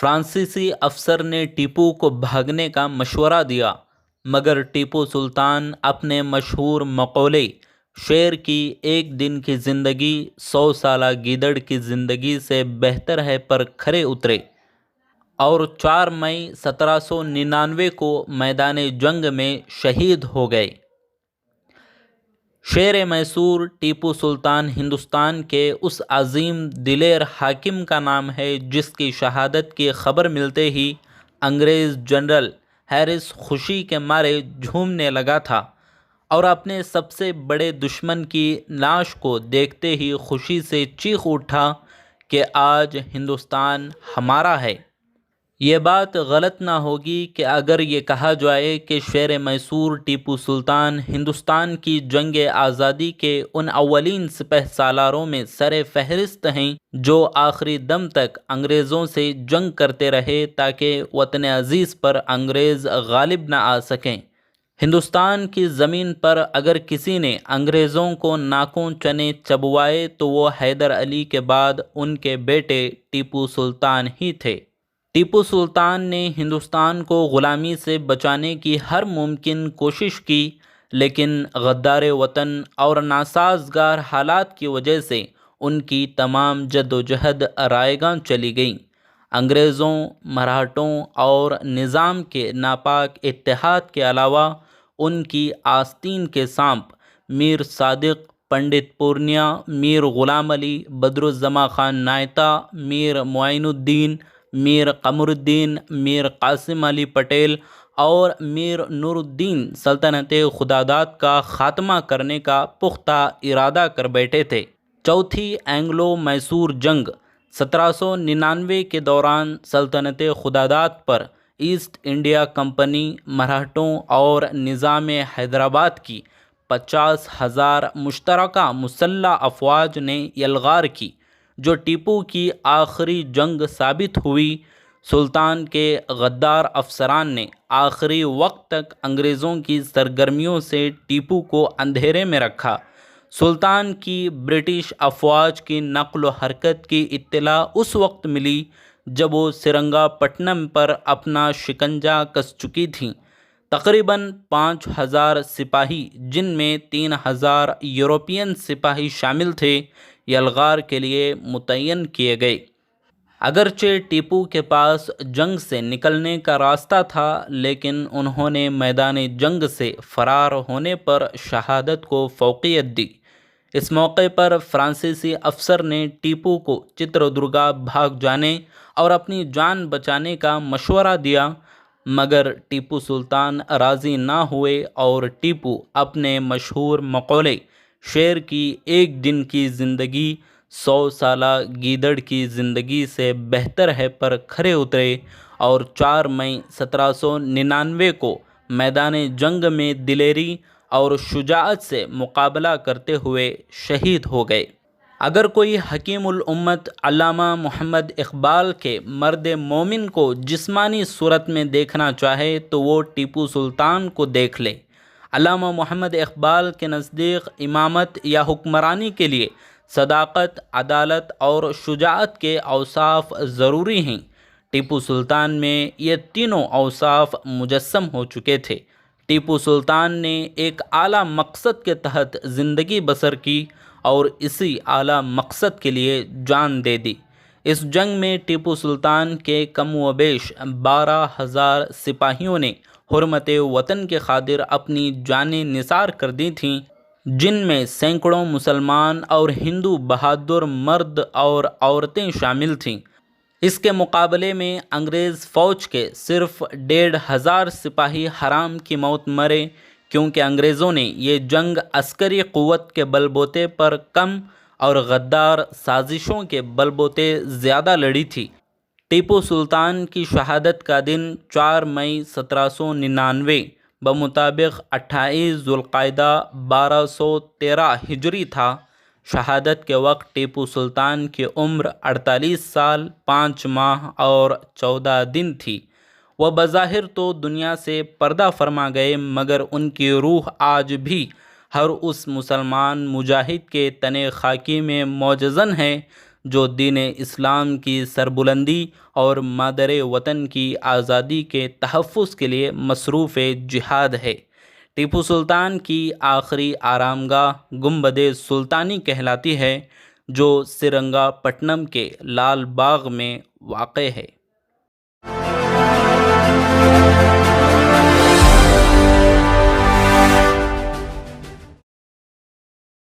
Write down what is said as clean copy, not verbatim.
فرانسیسی افسر نے ٹیپو کو بھاگنے کا مشورہ دیا، مگر ٹیپو سلطان اپنے مشہور مقولے "شیر کی ایک دن کی زندگی 100 سالہ گیدڑ کی زندگی سے بہتر ہے" پر کھرے اترے اور 4 مئی 1799 کو میدان جنگ میں شہید ہو گئے۔ شیر میسور ٹیپو سلطان ہندوستان کے اس عظیم دلیر حاکم کا نام ہے جس کی شہادت کی خبر ملتے ہی انگریز جنرل ہیرس خوشی کے مارے جھومنے لگا تھا اور اپنے سب سے بڑے دشمن کی لاش کو دیکھتے ہی خوشی سے چیخ اٹھا کہ آج ہندوستان ہمارا ہے۔ یہ بات غلط نہ ہوگی کہ اگر یہ کہا جائے کہ شیر میسور ٹیپو سلطان ہندوستان کی جنگ آزادی کے ان اولین سپہ سالاروں میں سر فہرست ہیں جو آخری دم تک انگریزوں سے جنگ کرتے رہے تاکہ وطن عزیز پر انگریز غالب نہ آ سکیں۔ ہندوستان کی زمین پر اگر کسی نے انگریزوں کو ناکوں چنے چبوائے تو وہ حیدر علی کے بعد ان کے بیٹے ٹیپو سلطان ہی تھے۔ ٹیپو سلطان نے ہندوستان کو غلامی سے بچانے کی ہر ممکن کوشش کی، لیکن غدار وطن اور ناسازگار حالات کی وجہ سے ان کی تمام جدوجہد رائیگاں چلی گئیں۔ انگریزوں، مراٹھوں اور نظام کے ناپاک اتحاد کے علاوہ ان کی آستین کے سانپ میر صادق، پنڈت پورنیا، میر غلام علی، بدرالزماں خان نائتا، میر معین الدین، میر قمر الدین، میر قاسم علی پٹیل اور میر نور الدین سلطنت خداداد کا خاتمہ کرنے کا پختہ ارادہ کر بیٹھے تھے۔ چوتھی اینگلو میسور جنگ 1799 کے دوران سلطنت خداداد پر ایسٹ انڈیا کمپنی، مراٹھوں اور نظام حیدرآباد کی 50,000 مشترکہ مسلح افواج نے یلغار کی، جو ٹیپو کی آخری جنگ ثابت ہوئی۔ سلطان کے غدار افسران نے آخری وقت تک انگریزوں کی سرگرمیوں سے ٹیپو کو اندھیرے میں رکھا۔ سلطان کی برٹش افواج کی نقل و حرکت کی اطلاع اس وقت ملی جب وہ سرنگا پٹنم پر اپنا شکنجہ کس چکی تھیں۔ تقریباً 5,000 سپاہی، جن میں 3,000 یورپین سپاہی شامل تھے، یلغار کے لیے متعین کیے گئے۔ اگرچہ ٹیپو کے پاس جنگ سے نکلنے کا راستہ تھا، لیکن انہوں نے میدان جنگ سے فرار ہونے پر شہادت کو فوقیت دی۔ اس موقع پر فرانسیسی افسر نے ٹیپو کو چتردرگا بھاگ جانے اور اپنی جان بچانے کا مشورہ دیا، مگر ٹیپو سلطان راضی نہ ہوئے اور ٹیپو اپنے مشہور مقولے "شیر کی ایک دن کی زندگی 100 سالہ گیدڑ کی زندگی سے بہتر ہے" پر کھرے اترے اور 4 مئی 1799 کو میدان جنگ میں دلیری اور شجاعت سے مقابلہ کرتے ہوئے شہید ہو گئے۔ اگر کوئی حکیم الامت علامہ محمد اقبال کے مرد مومن کو جسمانی صورت میں دیکھنا چاہے تو وہ ٹیپو سلطان کو دیکھ لے۔ علامہ محمد اقبال کے نزدیک امامت یا حکمرانی کے لیے صداقت، عدالت اور شجاعت کے اوصاف ضروری ہیں۔ ٹیپو سلطان میں یہ تینوں اوصاف مجسم ہو چکے تھے۔ ٹیپو سلطان نے ایک اعلیٰ مقصد کے تحت زندگی بسر کی اور اسی اعلیٰ مقصد کے لیے جان دے دی۔ اس جنگ میں ٹیپو سلطان کے کم و بیش 12,000 سپاہیوں نے حرمت وطن کے خاطر اپنی جانیں نثار کر دی تھیں، جن میں سینکڑوں مسلمان اور ہندو بہادر مرد اور عورتیں شامل تھیں۔ اس کے مقابلے میں انگریز فوج کے صرف 1,500 سپاہی حرام کی موت مرے، کیونکہ انگریزوں نے یہ جنگ عسکری قوت کے بل بوتے پر کم اور غدار سازشوں کے بل بوتے زیادہ لڑی تھی۔ ٹیپو سلطان کی شہادت کا دن 4 مئی 1799 بمطابق 28 ذوالقعدہ 1213 ہجری تھا۔ شہادت کے وقت ٹیپو سلطان کی عمر 48 سال 5 ماہ اور 14 دن تھی۔ وہ بظاہر تو دنیا سے پردہ فرما گئے، مگر ان کی روح آج بھی ہر اس مسلمان مجاہد کے تن خاکی میں معجزن ہے جو دین اسلام کی سربلندی اور مادر وطن کی آزادی کے تحفظ کے لیے مصروف جہاد ہے۔ ٹیپو سلطان کی آخری آرام گاہ گنبد سلطانی کہلاتی ہے، جو سرنگا پٹنم کے لال باغ میں واقع ہے۔